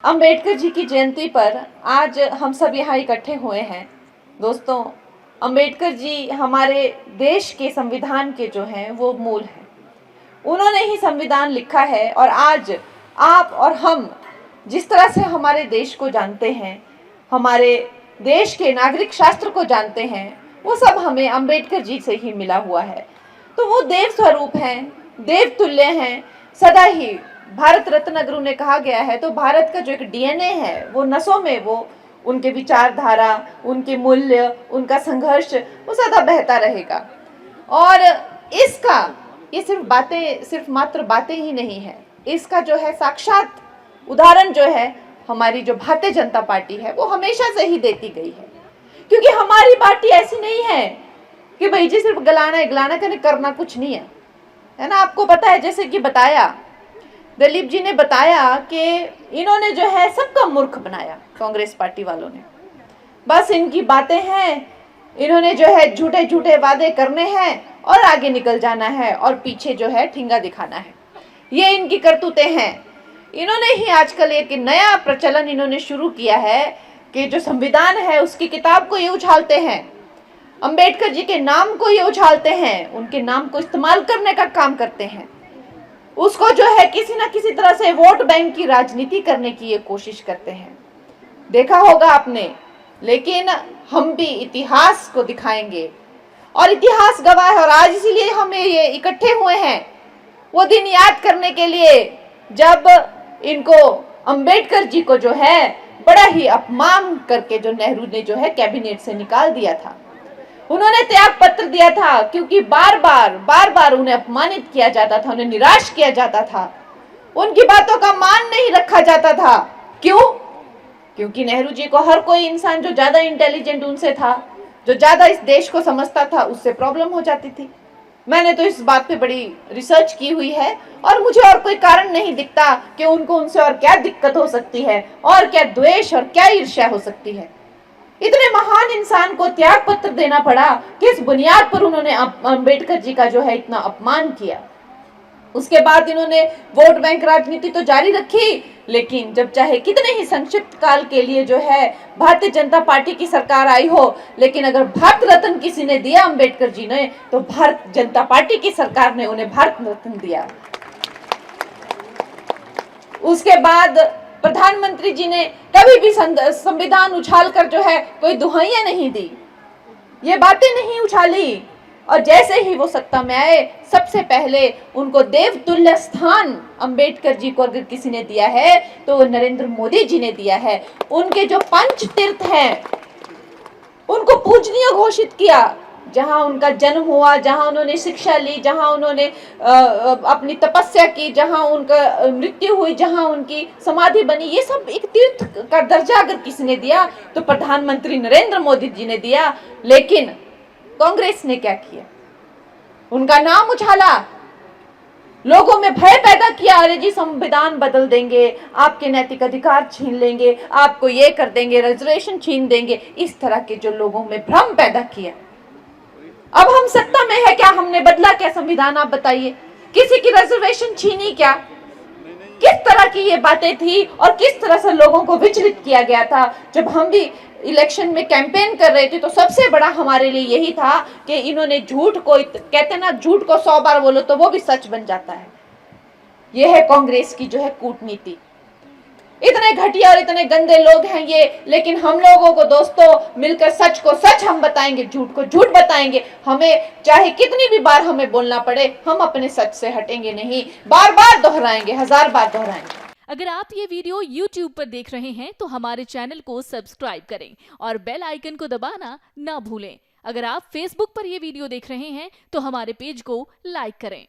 अंबेडकर जी की जयंती पर आज हम सब यहाँ इकट्ठे हुए हैं। दोस्तों, अंबेडकर जी हमारे देश के संविधान के जो हैं वो मूल हैं। उन्होंने ही संविधान लिखा है और आज आप और हम जिस तरह से हमारे देश को जानते हैं, हमारे देश के नागरिक शास्त्र को जानते हैं, वो सब हमें अंबेडकर जी से ही मिला हुआ है। तो वो देव स्वरूप हैं, देव तुल्य हैं, सदा ही भारत रत्न अगर उन्हें कहा गया है तो भारत का जो एक डीएनए है वो नसों में, वो उनके विचारधारा, उनके मूल्य, उनका संघर्ष वो सदा बहता रहेगा। और इसका ये सिर्फ मात्र बातें ही नहीं है, इसका जो है साक्षात उदाहरण जो है हमारी जो भारतीय जनता पार्टी है वो हमेशा से ही देती गई है। क्योंकि हमारी पार्टी ऐसी नहीं है कि भाई जी सिर्फ गलाना करना कुछ नहीं है ना। आपको पता है, जैसे कि बताया दिलीप जी ने बताया कि इन्होंने जो है सबका मूर्ख बनाया, कांग्रेस पार्टी वालों ने। बस इनकी बातें हैं, इन्होंने जो है झूठे झूठे वादे करने हैं और आगे निकल जाना है और पीछे जो है ठिंगा दिखाना है। ये इनकी करतूतें हैं। इन्होंने ही आजकल एक नया प्रचलन इन्होंने शुरू किया है कि जो संविधान है उसकी किताब को ये उछालते हैं, अंबेडकर जी के नाम को ये उछालते हैं, उनके नाम को इस्तेमाल करने का काम करते हैं। उसको जो है किसी ना किसी तरह से वोट बैंक की राजनीति करने की ये कोशिश करते हैं। देखा होगा आपने। लेकिन हम भी इतिहास को दिखाएंगे और इतिहास गवाह है। और आज इसीलिए हमें ये इकट्ठे हुए हैं वो दिन याद करने के लिए जब इनको अंबेडकर जी को जो है बड़ा ही अपमान करके जो नेहरू ने जो है कैबिनेट से निकाल दिया था। उन्होंने त्याग पत्र दिया था क्योंकि बार बार उन्हें अपमानित किया जाता था, उन्हें निराश किया जाता था, उनकी बातों का मान नहीं रखा जाता था। क्यों? क्योंकि नेहरू जी को हर कोई इंसान जो ज्यादा इंटेलिजेंट उनसे था, जो ज्यादा इस देश को समझता था, उससे प्रॉब्लम हो जाती थी। मैंने तो इस बात पे बड़ी रिसर्च की हुई है और मुझे और कोई कारण नहीं दिखता कि उनको उनसे और क्या दिक्कत हो सकती है और क्या द्वेष और क्या ईर्ष्या हो सकती है। इतने महान इंसान को त्याग पत्र देना पड़ा, किस बुनियाद पर उन्होंने अंबेडकर जी का जो है इतना अपमान किया। उसके बाद इन्होंने वोट बैंक राजनीति तो जारी रखी, लेकिन जब चाहे कितने ही संक्षिप्त काल के लिए जो है भारतीय जनता पार्टी की सरकार आई हो, लेकिन अगर भारत रत्न किसी ने दिया अंबेडकर जी ने तो भारतीय जनता पार्टी की सरकार ने उन्हें भारत रत्न दिया। उसके बाद प्रधानमंत्री जी ने कभी भी संविधान उछालकर जो है कोई दुहाइयां नहीं दी, ये बातें नहीं उछाली। और जैसे ही वो सत्ता में आए, सबसे पहले उनको देवतुल्य स्थान अंबेडकर जी को अगर किसी ने दिया है तो वो नरेंद्र मोदी जी ने दिया है। उनके जो पंच तीर्थ हैं उनको पूजनीय घोषित किया। जहां उनका जन्म हुआ, जहां उन्होंने शिक्षा ली, जहां उन्होंने अपनी तपस्या की, जहां उनका मृत्यु हुई, जहां उनकी समाधि बनी, ये सब एक तीर्थ का दर्जा अगर किसी ने दिया तो प्रधानमंत्री नरेंद्र मोदी जी ने दिया। लेकिन कांग्रेस ने क्या किया? उनका नाम उछाला, लोगों में भय पैदा किया, अरे जी संविधान बदल देंगे, आपके नैतिक अधिकार छीन लेंगे, आपको ये कर देंगे, रिजर्वेशन छीन देंगे, इस तरह के जो लोगों में भ्रम पैदा किया। अब हम सत्ता में है, क्या हमने बदला क्या संविधान? आप बताइए, किसी की रिजर्वेशन छीनी क्या? किस तरह की ये बातें थी और किस तरह से लोगों को विचलित किया गया था। जब हम भी इलेक्शन में कैंपेन कर रहे थे तो सबसे बड़ा हमारे लिए यही था कि इन्होंने झूठ को, कहते ना, झूठ को 100 बार बोलो तो वो भी सच बन जाता है। यह है कांग्रेस की जो है कूटनीति। इतने घटिया और इतने गंदे लोग हैं ये, लेकिन हम लोगों को दोस्तों मिलकर सच को सच हम बताएंगे, झूठ को झूठ बताएंगे। हमें चाहे कितनी भी बार हमें बोलना पड़े, हम अपने सच से हटेंगे नहीं, बार बार दोहराएंगे, 1000 बार दोहराएंगे। अगर आप ये वीडियो YouTube पर देख रहे हैं तो हमारे चैनल को सब्सक्राइब करें और बेल आइकन को दबाना ना भूलें। अगर आप Facebook पर ये वीडियो देख रहे हैं तो हमारे पेज को लाइक करें।